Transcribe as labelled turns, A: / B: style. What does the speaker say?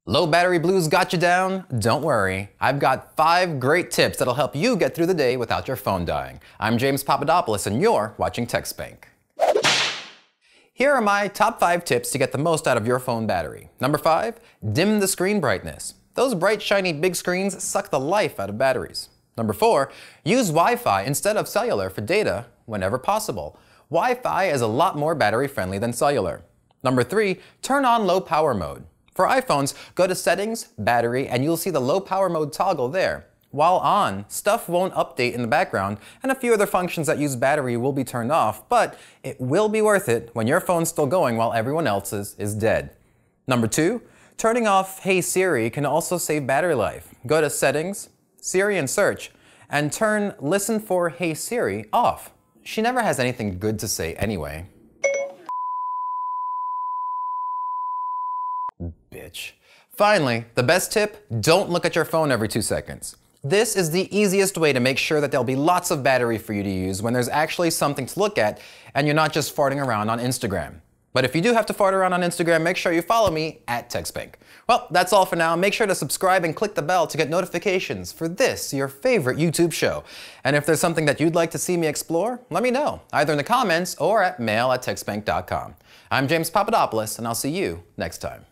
A: Low battery blues got you down? Don't worry, I've got 5 great tips that'll help you get through the day without your phone dying. I'm James Papadopoulos and you're watching TechSpank. Here are my top 5 tips to get the most out of your phone battery. Number 5, dim the screen brightness. Those bright, shiny, big screens suck the life out of batteries. Number 4, use Wi-Fi instead of cellular for data whenever possible. Wi-Fi is a lot more battery friendly than cellular. Number 3, turn on low power mode. For iPhones, go to Settings, Battery, and you'll see the low power mode toggle there. While on, stuff won't update in the background, and a few other functions that use battery will be turned off, but it will be worth it when your phone's still going while everyone else's is dead. Number 2, turning off Hey Siri can also save battery life. Go to Settings, Siri and Search, and turn Listen for Hey Siri off. She never has anything good to say anyway. Bitch. Finally, the best tip, don't look at your phone every 2 seconds. This is the easiest way to make sure that there'll be lots of battery for you to use when there's actually something to look at and you're not just farting around on Instagram. But if you do have to fart around on Instagram, make sure you follow me at TechSpank. Well, that's all for now. Make sure to subscribe and click the bell to get notifications for this, your favorite YouTube show. And if there's something that you'd like to see me explore, let me know, either in the comments or at mail@techspank.com. I'm James Papadopoulos, and I'll see you next time.